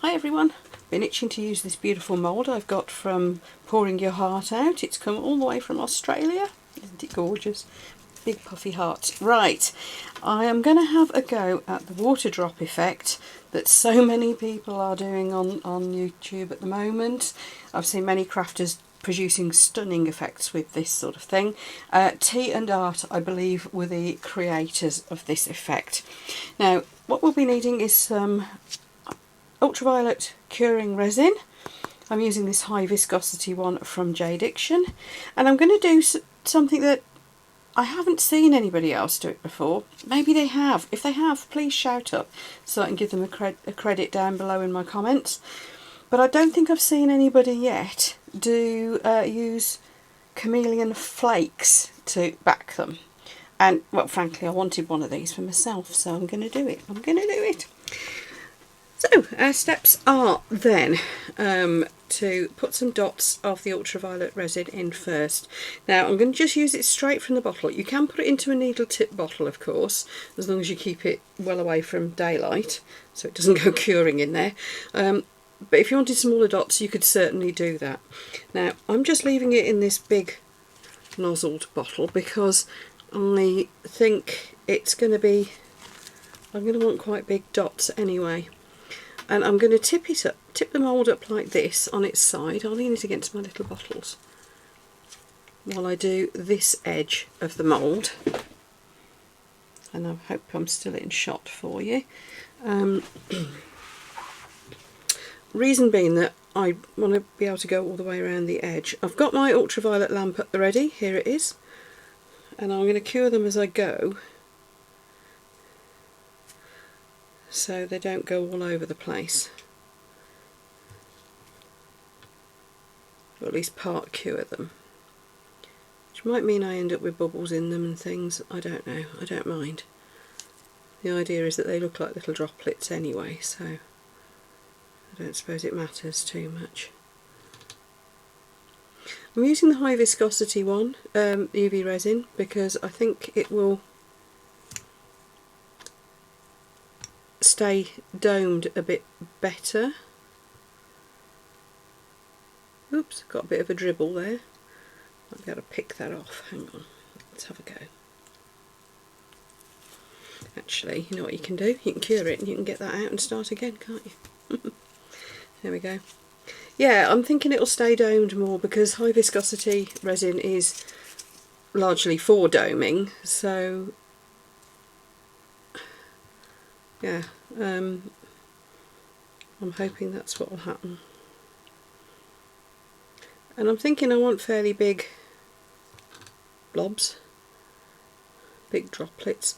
Hi everyone, been itching to use this beautiful mould I've got from Pouring Your Heart Out. It's come all the way from Australia. Isn't it gorgeous? Big puffy heart. Right, I am going to have a go at the water drop effect that so many people are doing on YouTube at the moment. I've seen many crafters producing stunning effects with this sort of thing. Tea and Art, I believe, were the creators of this effect. Now, what we'll be needing is some ultraviolet curing resin. I'm using this high viscosity one from Jade Diction, and I'm going to do something that I haven't seen anybody else do it before. Maybe they have. If they have, please shout up so I can give them a credit down below in my comments. But I don't think I've seen anybody yet use Chameleon Flakes to back them. And, well, frankly, I wanted one of these for myself, so I'm going to do it. So, our steps are then to put some dots of the ultraviolet resin in first. Now, I'm going to just use it straight from the bottle. You can put it into a needle tip bottle, of course, as long as you keep it well away from daylight, so it doesn't go curing in there. But if you wanted smaller dots, you could certainly do that. Now, I'm just leaving it in this big nozzled bottle because I think it's going to be, I'm going to want quite big dots anyway. And I'm going to tip the mould up like this on its side. I'll lean it against my little bottles while I do this edge of the mould. And I hope I'm still in shot for you. Reason being that I want to be able to go all the way around the edge. I've got my ultraviolet lamp at the ready. Here it is. And I'm going to cure them as I go, so they don't go all over the place, or at least part cure them, which might mean I end up with bubbles in them and things. I don't know, I don't mind. The idea is that they look like little droplets anyway, so I don't suppose it matters too much. I'm using the high viscosity one, UV resin, because I think it will stay domed a bit better. Oops, got a bit of a dribble there. I'll be able to pick that off. Hang on, let's have a go. Actually, you know what you can do? You can cure it and you can get that out and start again, can't you? There we go. Yeah, I'm thinking it'll stay domed more because high viscosity resin is largely for doming, so yeah, I'm hoping that's what will happen. And I'm thinking I want fairly big blobs, big droplets,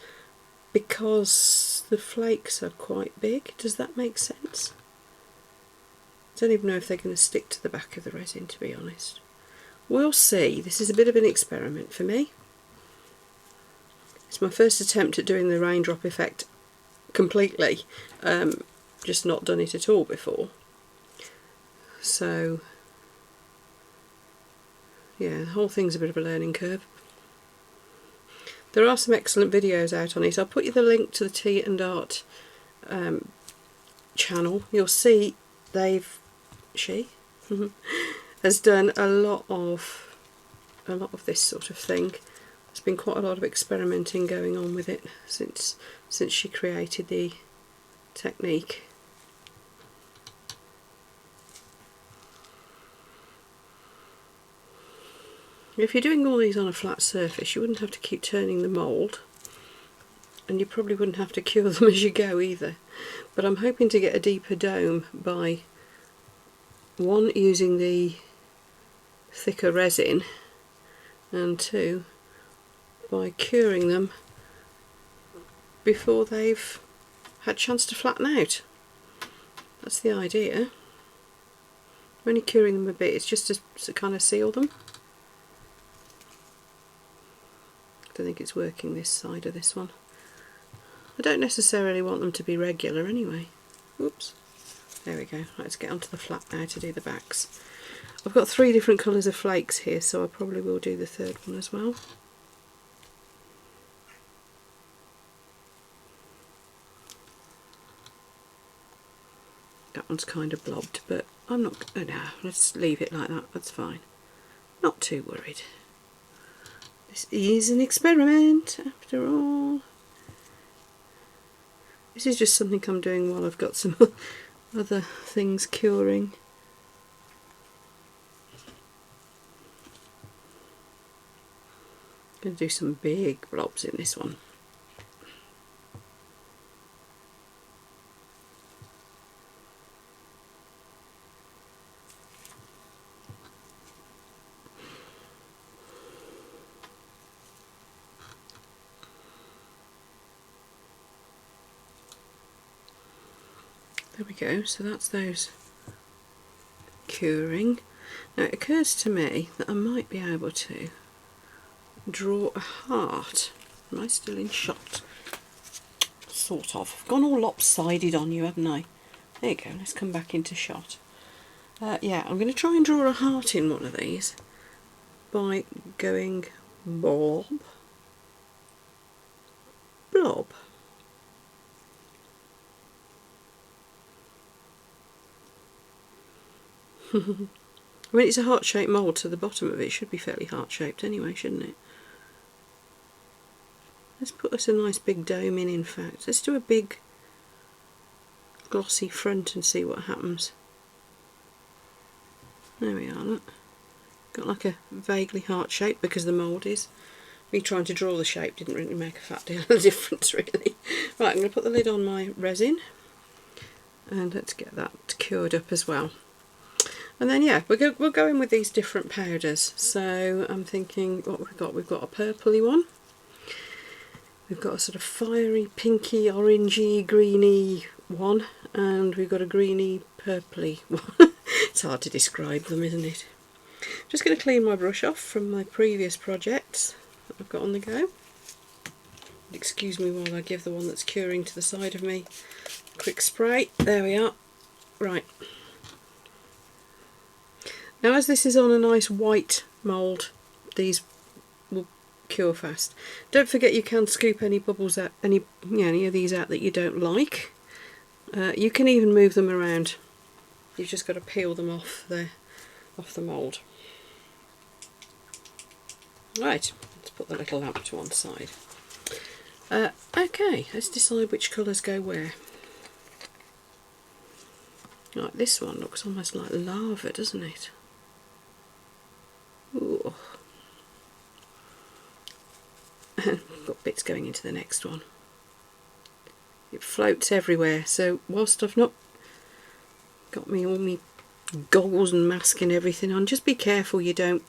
because the flakes are quite big. Does that make sense? I don't even know if they're going to stick to the back of the resin, to be honest. We'll see. This is a bit of an experiment for me. It's my first attempt at doing the raindrop effect completely, just not done it at all before, so yeah, the whole thing's a bit of a learning curve. There are some excellent videos out on it. I'll put you the link to the Tea and Art channel. You'll see she has done a lot of this sort of thing. There's been quite a lot of experimenting going on with it since she created the technique. If you're doing all these on a flat surface, you wouldn't have to keep turning the mould, and you probably wouldn't have to cure them as you go either. But I'm hoping to get a deeper dome by, one, using the thicker resin, and two, by curing them before they've had a chance to flatten out. That's the idea. I'm only curing them a bit, it's just to kind of seal them. I don't think it's working this side of this one. I don't necessarily want them to be regular anyway. Oops. There we go. Let's get onto the flat now to do the backs. I've got 3 different colours of flakes here, so I probably will do the third one as well. That one's kind of blobbed, but I'm not, oh no, let's leave it like that, that's fine. Not too worried. This is an experiment after all. This is just something I'm doing while I've got some other things curing. I'm going to do some big blobs in this one. There we go, so that's those curing. Now it occurs to me that I might be able to draw a heart. Am I still in shot? Sort of. I've gone all lopsided on you, haven't I? There you go, let's come back into shot. Yeah, I'm going to try and draw a heart in one of these by going blob, blob. I mean, it's a heart-shaped mould, so the bottom of it should be fairly heart-shaped anyway, shouldn't it? Let's put us a nice big dome in fact. Let's do a big glossy front and see what happens. There we are, look. Got like a vaguely heart shape because the mould is. Me trying to draw the shape didn't really make a fat deal of difference really. Right, I'm going to put the lid on my resin and let's get that cured up as well. And then yeah, we'll go in with these different powders. So I'm thinking what we've got. We've got a purpley one. We've got a sort of fiery, pinky, orangey, greeny one, and we've got a greeny, purpley one. It's hard to describe them, isn't it? Just going to clean my brush off from my previous projects that I've got on the go. Excuse me while I give the one that's curing to the side of me a quick spray. There we are. Right. Now as this is on a nice white mould, these will cure fast. Don't forget you can scoop any bubbles out, any of these out that you don't like. You can even move them around. You've just got to peel them off the mould. Right, let's put the little lamp to one side. Okay, let's decide which colours go where. Right, this one looks almost like lava, doesn't it? Ooh. Got bits going into the next one. It floats everywhere, so whilst I've not got all my goggles and mask and everything on, just be careful you don't,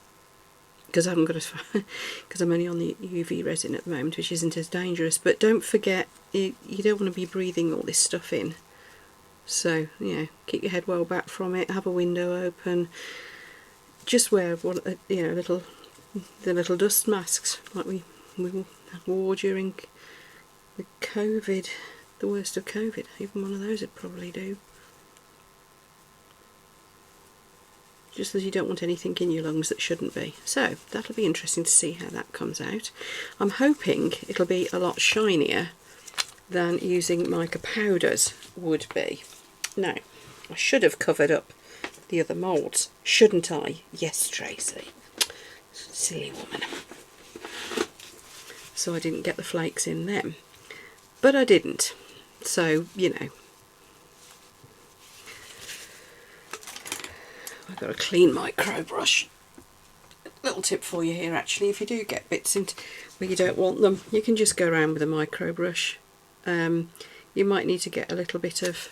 because I haven't got because I'm only on the UV resin at the moment, which isn't as dangerous, but don't forget you don't want to be breathing all this stuff in. So yeah, keep your head well back from it, have a window open, just wear the little dust masks like we wore during the COVID, the worst of COVID. Even one of those would probably do. Just as you don't want anything in your lungs that shouldn't be. So that'll be interesting to see how that comes out. I'm hoping it'll be a lot shinier than using mica powders would be. Now, I should have covered up the other moulds, shouldn't I? Yes, Tracy. Silly woman. So I didn't get the flakes in them. But I didn't. So, you know. I've got a clean micro brush. Little tip for you here actually, if you do get bits in where you don't want them, you can just go around with a micro brush. You might need to get a little bit of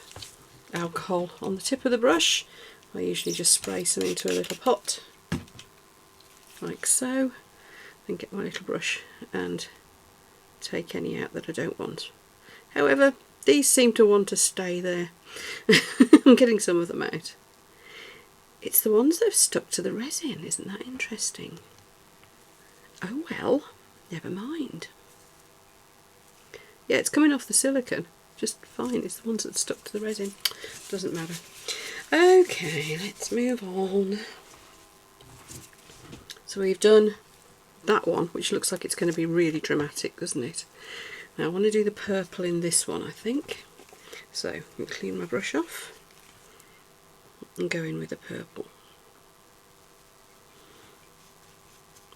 alcohol on the tip of the brush. I usually just spray some into a little pot, like so, and get my little brush and take any out that I don't want. However, these seem to want to stay there. I'm getting some of them out. It's the ones that have stuck to the resin, isn't that interesting? Oh well, never mind. Yeah, it's coming off the silicone just fine. It's the ones that stuck to the resin. Doesn't matter. Okay, let's move on. So we've done that one, which looks like it's going to be really dramatic, doesn't it? Now I want to do the purple in this one, I think. So I'm going to clean my brush off. and go in with the purple.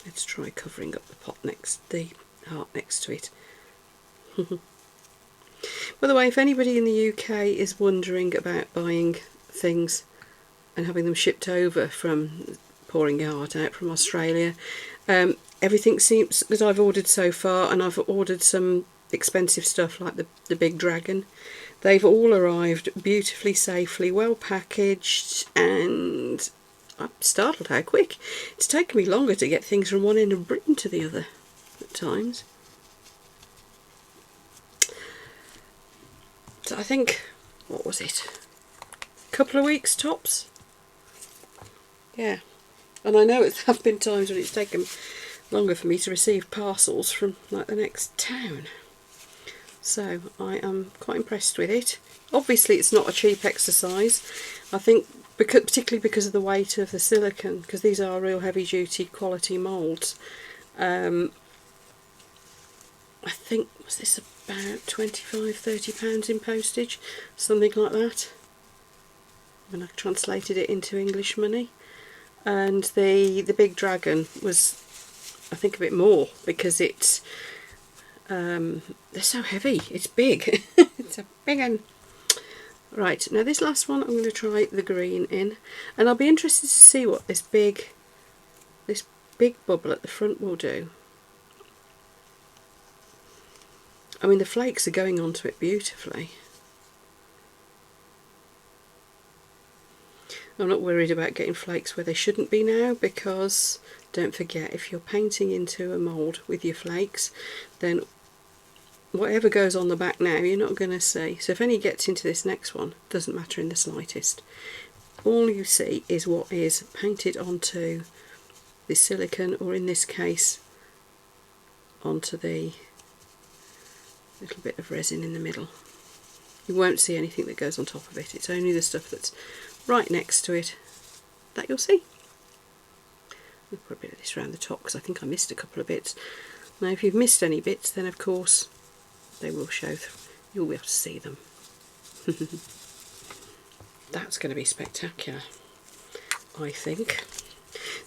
Let's try covering up the pot next, the heart next to it. By the way, if anybody in the UK is wondering about buying things and having them shipped over from Pouring Your Heart Out from Australia, everything seems that I've ordered so far, and I've ordered some expensive stuff like the big dragon. They've all arrived beautifully, safely, well packaged, and I'm startled how quick. It's taken me longer to get things from one end of Britain to the other at times. So I think, what was it? A couple of weeks tops? Yeah. And I know there have been times when it's taken longer for me to receive parcels from like the next town. So I am quite impressed with it. Obviously it's not a cheap exercise. I think particularly because of the weight of the silicone, because these are real heavy duty quality moulds. I think, was this about £25–30 in postage? Something like that. When I translated it into English money. And the big dragon was, I think, a bit more, because it's they're so heavy. It's big. It's a big one. Right, now this last one I'm going to try the green in, and I'll be interested to see what this big bubble at the front will do. I mean, the flakes are going onto it beautifully. I'm not worried about getting flakes where they shouldn't be now, because don't forget, if you're painting into a mould with your flakes, then whatever goes on the back now you're not going to see. So if any gets into this next one, doesn't matter in the slightest. All you see is what is painted onto the silicone, or in this case onto the little bit of resin in the middle. You won't see anything that goes on top of it. It's only the stuff that's right next to it that you'll see. I'll put a bit of this around the top because I think I missed a couple of bits. Now if you've missed any bits, then of course they will show through. You'll be able to see them. That's going to be spectacular, I think.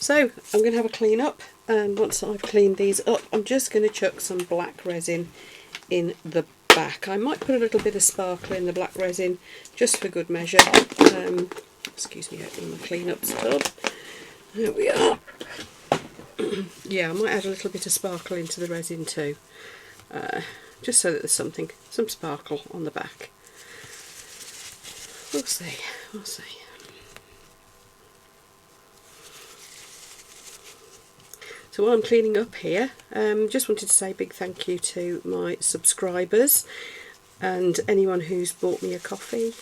So I'm going to have a clean up, and once I've cleaned these up, I'm just going to chuck some black resin in the back. I might put a little bit of sparkle in the black resin just for good measure. Excuse me, opening my clean up tub. There we are. Yeah, I might add a little bit of sparkle into the resin too, just so that there's some sparkle on the back. We'll see, we'll see. So while I'm cleaning up here, just wanted to say a big thank you to my subscribers and anyone who's bought me a coffee,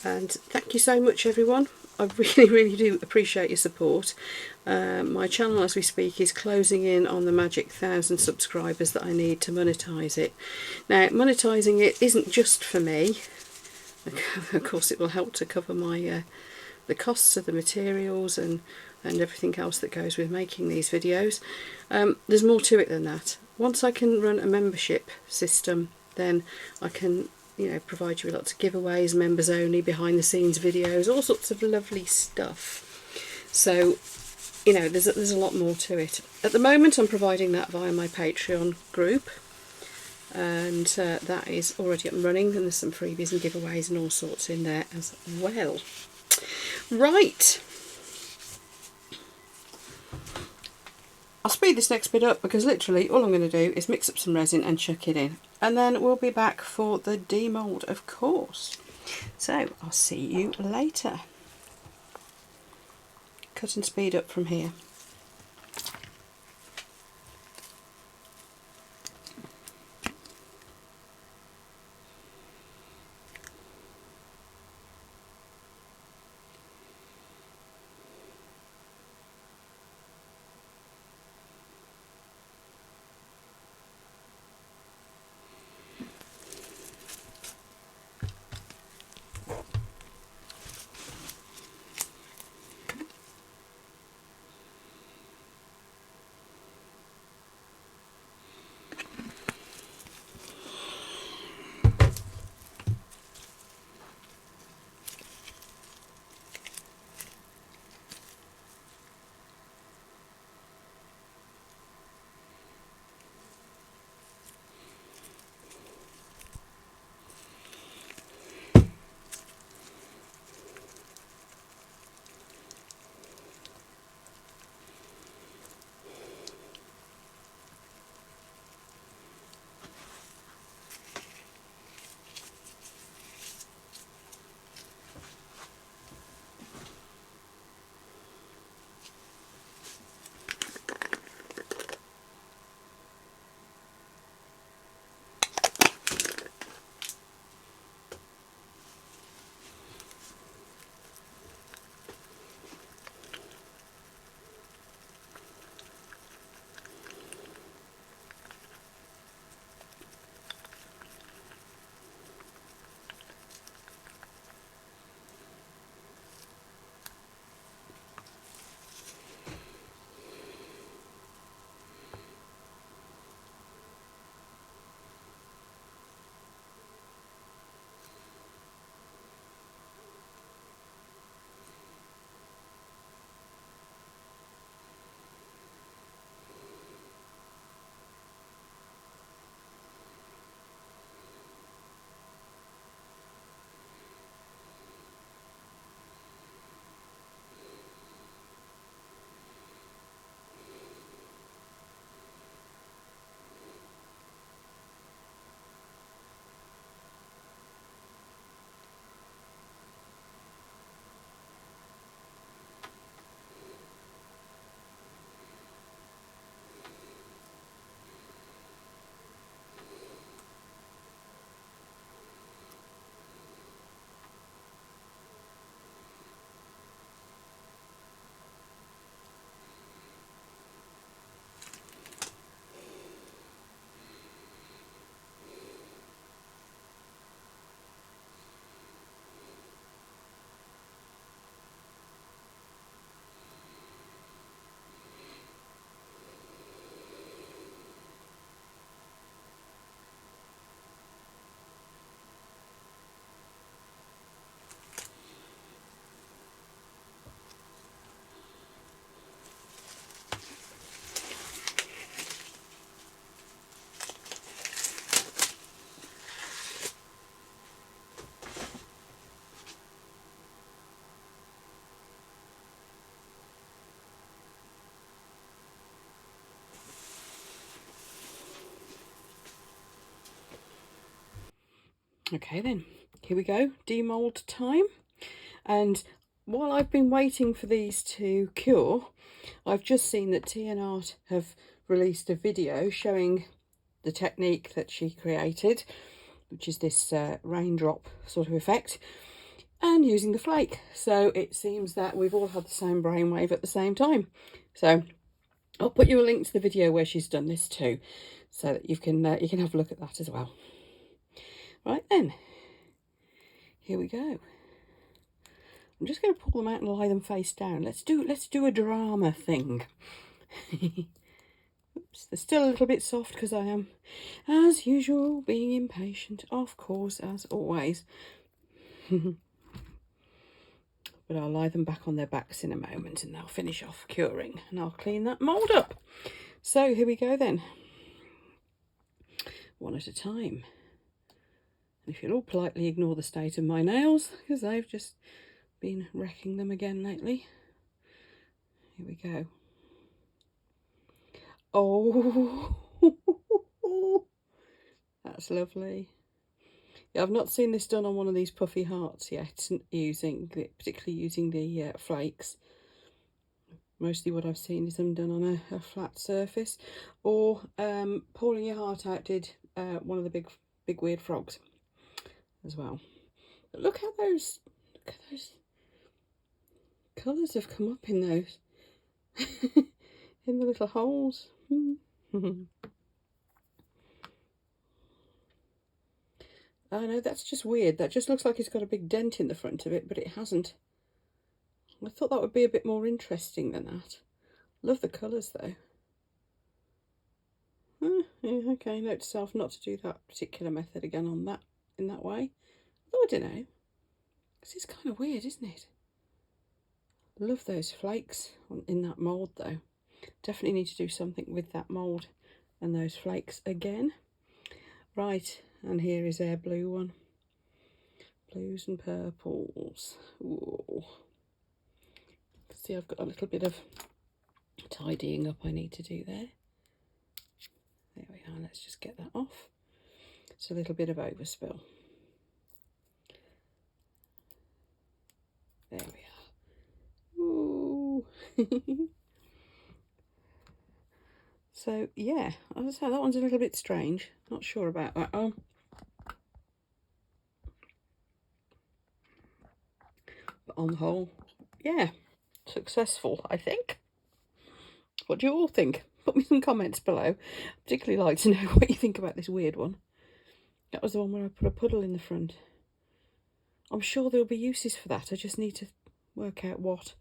and thank you so much everyone. I really do appreciate your support. My channel as we speak is closing in on the magic 1,000 subscribers that I need to monetize it. Now monetizing it isn't just for me. Of course it will help to cover my the costs of the materials and everything else that goes with making these videos. There's more to it than that. Once I can run a membership system, then I can, you know, provide you with lots of giveaways, members only, behind the scenes videos, all sorts of lovely stuff. So, you know, there's a lot more to it. At the moment I'm providing that via my Patreon group, and that is already up and running, and there's some freebies and giveaways and all sorts in there as well. Right, I'll speed this next bit up because literally all I'm going to do is mix up some resin and chuck it in, and then we'll be back for the demould, of course. So I'll see you later. Cut and speed up from here. Okay then, here we go, demould time. And while I've been waiting for these to cure, I've just seen that Tea and Art have released a video showing the technique that she created, which is this raindrop sort of effect, and using the flake. So it seems that we've all had the same brainwave at the same time. So I'll put you a link to the video where she's done this too, so that you can have a look at that as well. Right then, here we go. I'm just going to pull them out and lie them face down. Let's do a drama thing. Oops, they're still a little bit soft because I am, as usual, being impatient, of course, as always. But I'll lie them back on their backs in a moment and they'll finish off curing, and I'll clean that mould up. So here we go then, one at a time. And if you'll all politely ignore the state of my nails, because they've just been wrecking them again lately. Here we go. Oh, that's lovely. Yeah, I've not seen this done on one of these puffy hearts yet, particularly using the flakes. Mostly what I've seen is them done on a flat surface, or Pouring Your Heart Out did one of the big weird frogs as well. But look how those colours have come up in those in the little holes. I know, that's just weird. That just looks like it's got a big dent in the front of it, but it hasn't. I thought that would be a bit more interesting than that. Love the colours though. Yeah, okay, note to self not to do that particular method again on that, in that way. Although I don't know, because it's kind of weird, isn't it? Love those flakes in that mould though. Definitely need to do something with that mould and those flakes again. Right, and here is our blue one. Blues and purples. Ooh. See, I've got a little bit of tidying up I need to do there. There we are, let's just get that off. It's a little bit of overspill. There we are. Ooh. So yeah, as I say, that one's a little bit strange. Not sure about that one. But on the whole, yeah, successful, I think. What do you all think? Put me some comments below. I'd particularly like to know what you think about this weird one. That was the one where I put a puddle in the front. I'm sure there'll be uses for that. I just need to work out what.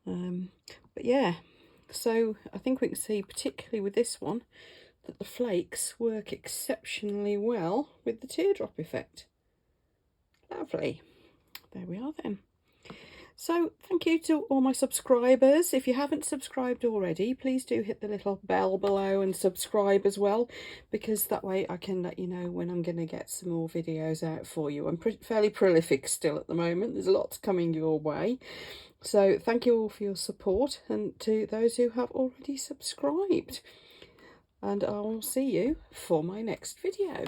But yeah, so I think we can see, particularly with this one, that the flakes work exceptionally well with the teardrop effect. Lovely. There we are then. So thank you to all my subscribers. If you haven't subscribed already, please do hit the little bell below and subscribe as well, because that way I can let you know when I'm going to get some more videos out for you. I'm fairly prolific still at the moment. There's lots coming your way. So thank you all for your support, and to those who have already subscribed. And I'll see you for my next video.